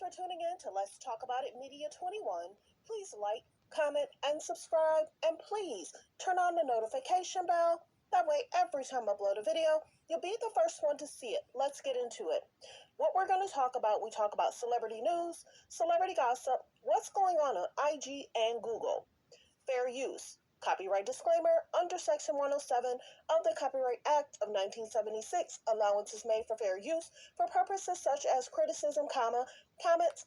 for tuning in to Let's Talk About It Media 21. Please like, comment, and subscribe. And please turn on the notification bell. That way, every time I upload a video, you'll be the first one to see it. Let's get into it. What we're going to talk about, we talk about celebrity news, celebrity gossip, what's going on IG and Google, fair use, copyright disclaimer under Section 107 of the Copyright Act of 1976, allowances made for fair use for purposes such as criticism, comments,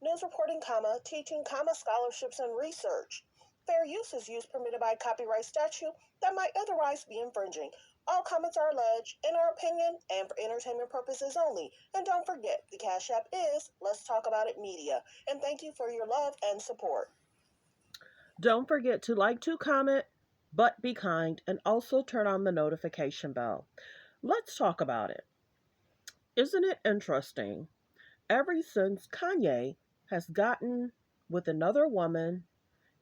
news reporting, teaching, scholarships, and research. Fair use is use permitted by copyright statute that might otherwise be infringing. All comments are alleged in our opinion and for entertainment purposes only. And don't forget, the Cash App is Let's Talk About It Media. And thank you for your love and support. Don't forget to like, to comment, but be kind, and also turn on the notification bell. Let's talk about it. Isn't it interesting? Ever since Kanye has gotten with another woman,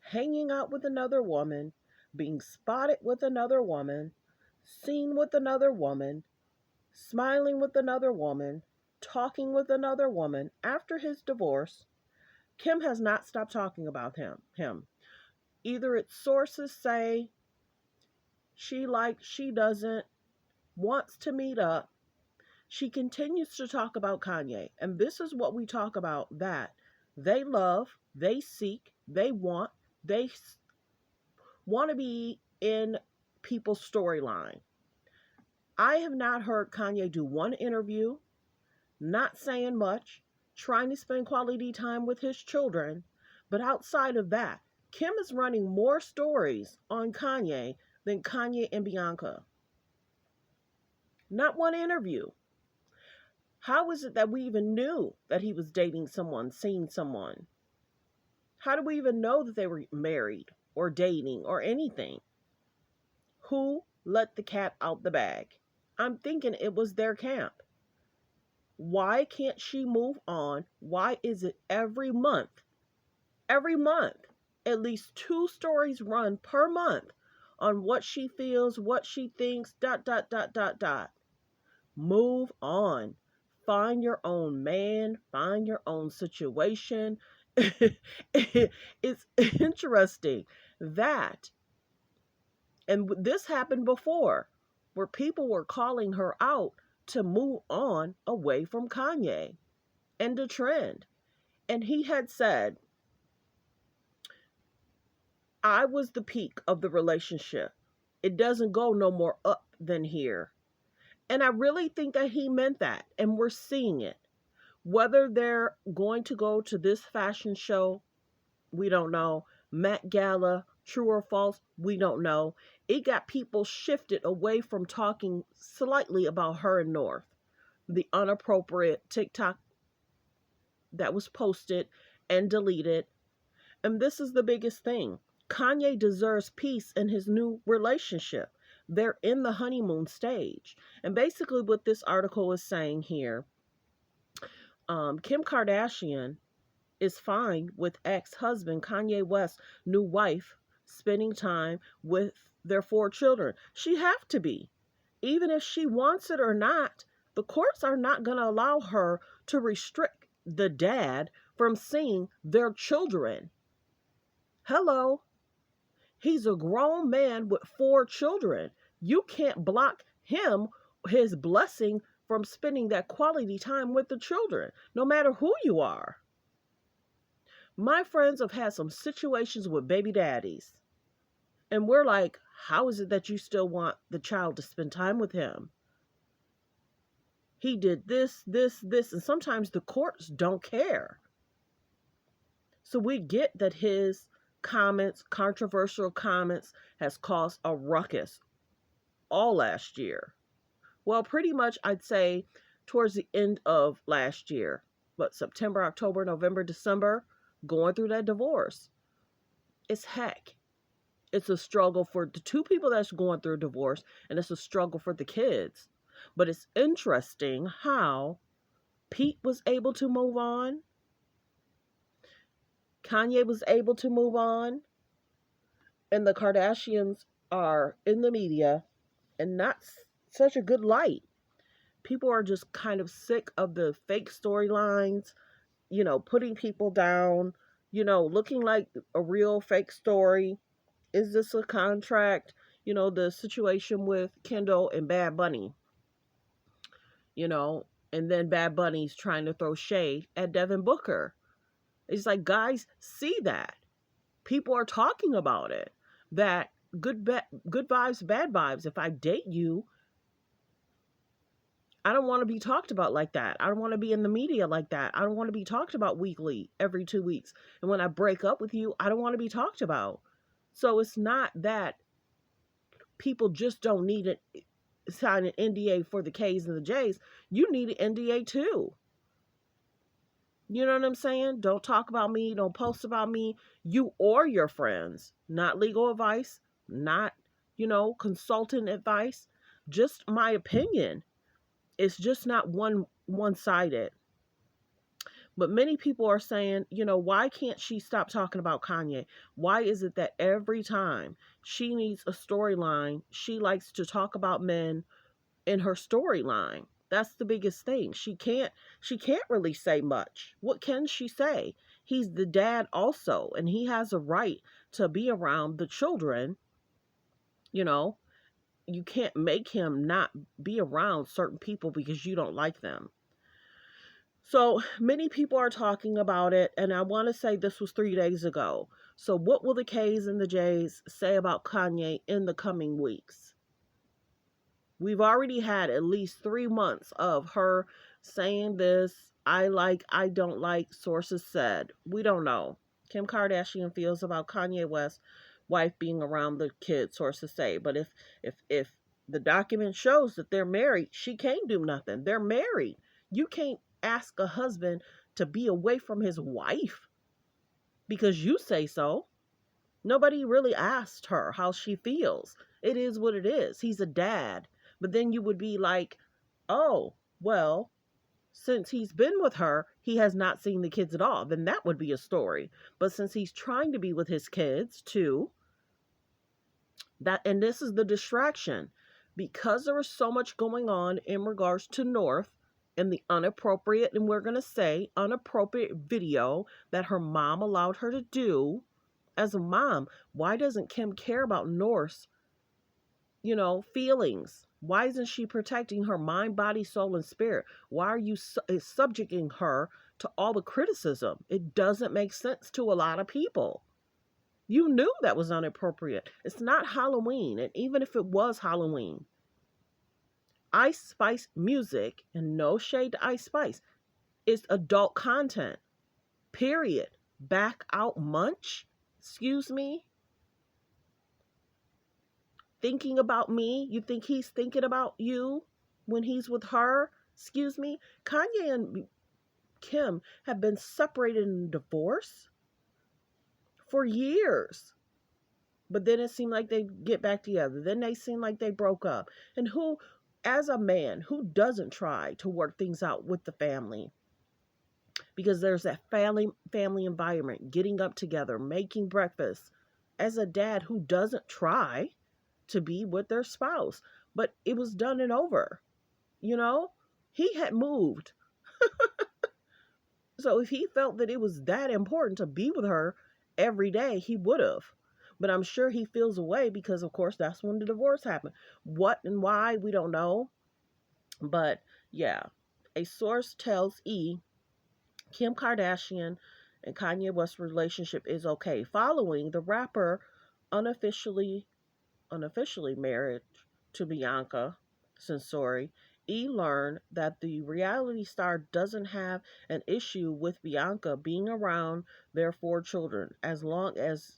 hanging out with another woman, being spotted with another woman, seen with another woman, smiling with another woman, talking with another woman, after his divorce, Kim has not stopped talking about him. Either its sources say she doesn't, wants to meet up. She continues to talk about Kanye. And this is what we talk about, that they love, they seek, they want to be in people's storyline. I have not heard Kanye do one interview, not saying much, trying to spend quality time with his children. But outside of that, Kim is running more stories on Kanye than Kanye and Bianca. Not one interview. How is it that we even knew that he was dating someone, seeing someone? How do we even know that they were married or dating or anything? Who let the cat out the bag? I'm thinking it was their camp. Why can't she move on? Why is it every month, at least 2 stories run per month on what she feels, what she thinks, ... Move on. Find your own man, find your own situation. It's interesting that, and this happened before, where people were calling her out to move on away from Kanye and the trend. And he had said, I was the peak of the relationship. It doesn't go no more up than here. And I really think that he meant that. And we're seeing it. Whether they're going to go to this fashion show, we don't know. Met Gala, true or false, we don't know. It got people shifted away from talking slightly about her and North. The inappropriate TikTok that was posted and deleted. And this is the biggest thing. Kanye deserves peace in his new relationship. They're in the honeymoon stage. And basically what this article is saying here, Kim Kardashian is fine with ex-husband Kanye West's new wife spending time with their 4 children. She have to be. Even if she wants it or not, the courts are not going to allow her to restrict the dad from seeing their children. Hello. He's a grown man with 4 children. You can't block him, his blessing, from spending that quality time with the children, no matter who you are. My friends have had some situations with baby daddies. And we're like, how is it that you still want the child to spend time with him? He did this, and sometimes the courts don't care. So we get that his comments, controversial comments, has caused a ruckus all last year. Well, pretty much I'd say towards the end of last year, but September, October, November, December, going through that divorce. It's heck. It's a struggle for the 2 people that's going through a divorce, and it's a struggle for the kids. But it's interesting how Pete was able to move on. Kanye was able to move on. And the Kardashians are in the media and not such a good light. People are just kind of sick of the fake storylines putting people down, looking like a real fake story. Is this a contract? The situation with Kendall and Bad Bunny, you know, and then Bad Bunny's trying to throw shade at Devin Booker. It's like, guys, see that. People are talking about it. That good vibes, bad vibes. If I date you, I don't want to be talked about like that. I don't want to be in the media like that. I don't want to be talked about weekly, every 2 weeks. And when I break up with you, I don't want to be talked about. So it's not that people just don't need to sign an NDA for the K's and the J's. You need an NDA too. You know what I'm saying? Don't talk about me. Don't post about me. You or your friends. Not legal advice. Not, consultant advice. Just my opinion. It's just not one-sided. But many people are saying, why can't she stop talking about Kanye? Why is it that every time she needs a storyline, she likes to talk about men in her storyline? That's the biggest thing. She can't really say much. What can she say? He's the dad also, and he has a right to be around the children. You know, you can't make him not be around certain people because you don't like them. So many people are talking about it, and I want to say this was 3 days ago. So, what will the K's and the J's say about Kanye in the coming weeks? We've already had at least 3 months of her saying this. I like, I don't like, sources said. We don't know. Kim Kardashian feels about Kanye West's wife being around the kids, sources say. But if the document shows that they're married, she can't do nothing. They're married. You can't ask a husband to be away from his wife because you say so. Nobody really asked her how she feels. It is what it is. He's a dad. But then you would be like, oh, well, since he's been with her, he has not seen the kids at all. Then that would be a story. But since he's trying to be with his kids too, and this is the distraction, because there is so much going on in regards to North and the inappropriate, and we're going to say inappropriate video that her mom allowed her to do. As a mom, why doesn't Kim care about North's, feelings? Why isn't she protecting her mind, body, soul, and spirit? Why are you subjecting her to all the criticism? It doesn't make sense to a lot of people. You knew that was inappropriate. It's not Halloween. And even if it was Halloween, Ice Spice music, and no shade to Ice Spice, is adult content. Period. Back out munch? Excuse me? Thinking about me? You think he's thinking about you when he's with her? Excuse me? Kanye and Kim have been separated in divorce for years. But then it seemed like they get back together. Then they seem like they broke up. And who, as a man, who doesn't try to work things out with the family? Because there's that family environment, getting up together, making breakfast. As a dad, who doesn't try to be with their spouse? But it was done and over. He had moved. So if he felt that it was that important to be with her every day, he would have. But I'm sure he feels away because, of course, that's when the divorce happened. What and why, we don't know. But yeah, a source tells Kim Kardashian and Kanye West's relationship is okay following the rapper unofficially married to Bianca Censori. Learned that the reality star doesn't have an issue with Bianca being around their 4 children as long as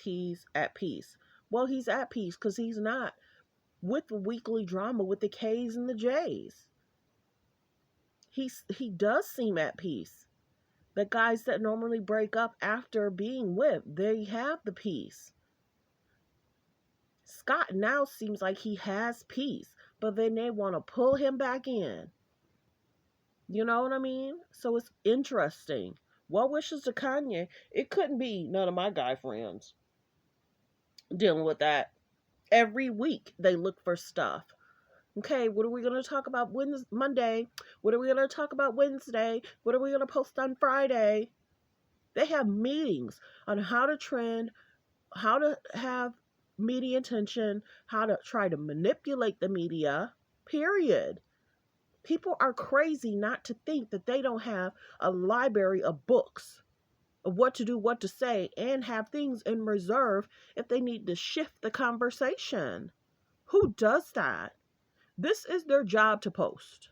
he's at peace. Well, he's at peace because he's not with the weekly drama with the K's and the J's. He does seem at peace. The guys that normally break up after being with, they have the peace. Scott now seems like he has peace, but then they want to pull him back in. You know what I mean? So it's interesting. Well wishes to Kanye. It couldn't be none of my guy friends dealing with that. Every week they look for stuff. Okay, what are we going to talk about Monday? What are we going to talk about Wednesday? What are we going to post on Friday? They have meetings on how to trend, how to have media attention, how to try to manipulate the media, period. People are crazy not to think that they don't have a library of books of what to do, what to say, and have things in reserve if they need to shift the conversation. Who does that? This is their job to post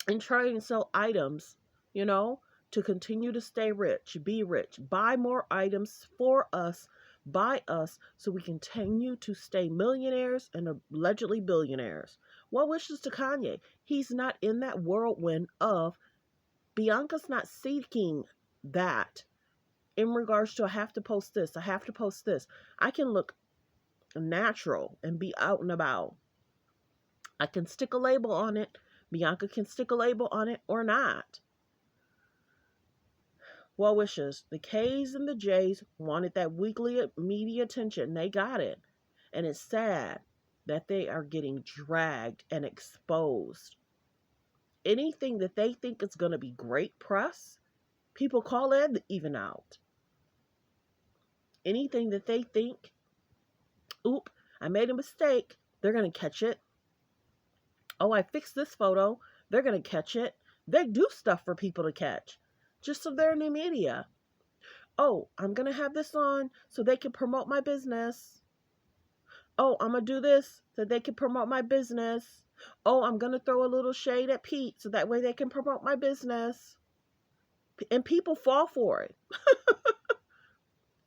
and try and sell items, you know, to continue to stay rich, be rich, buy more items for us, by us, so we continue to stay millionaires and allegedly billionaires. Well wishes to Kanye. He's not in that whirlwind of Bianca's not seeking that in regards to I have to post this, I have to post this. I can look natural and be out and about. I can stick a label on it. Bianca can stick a label on it or not. Well wishes. The K's and the J's wanted that weekly media attention. They got it. And it's sad that they are getting dragged and exposed. Anything that they think is going to be great press, people call it even out. Anything that they think, oop, I made a mistake, they're going to catch it. Oh, I fixed this photo, they're going to catch it. They do stuff for people to catch, just so they're in the media. Oh, I'm going to have this on so they can promote my business. Oh, I'm going to do this so they can promote my business. Oh, I'm going to throw a little shade at Pete so that way they can promote my business. And people fall for it.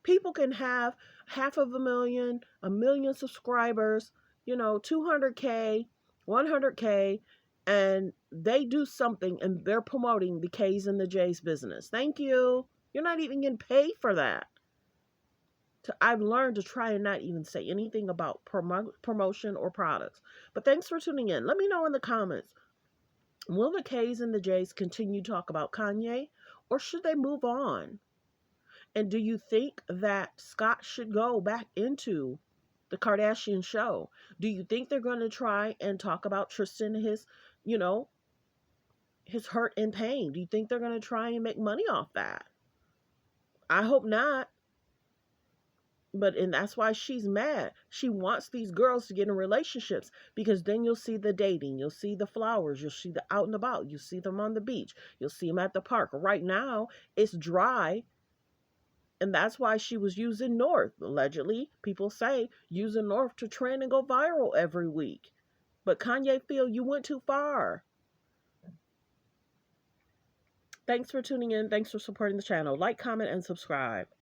People can have 500,000, 1,000,000 subscribers, 200K, 100K, and they do something and they're promoting the K's and the J's business. Thank you. You're not even getting paid for that. I've learned to try and not even say anything about promotion or products. But thanks for tuning in. Let me know in the comments. Will the K's and the J's continue to talk about Kanye, or should they move on? And do you think that Scott should go back into the Kardashian show? Do you think they're going to try and talk about Tristan, his hurt and pain? Do you think they're going to try and make money off that? I hope not. And that's why she's mad. She wants these girls to get in relationships because then you'll see the dating, you'll see the flowers, you'll see the out and about, you'll see them on the beach, you'll see them at the park. Right now, it's dry. And that's why she was using North. Allegedly, people say using North to trend and go viral every week. But Kanye feel you went too far. Thanks for tuning in. Thanks for supporting the channel. Like, comment, and subscribe.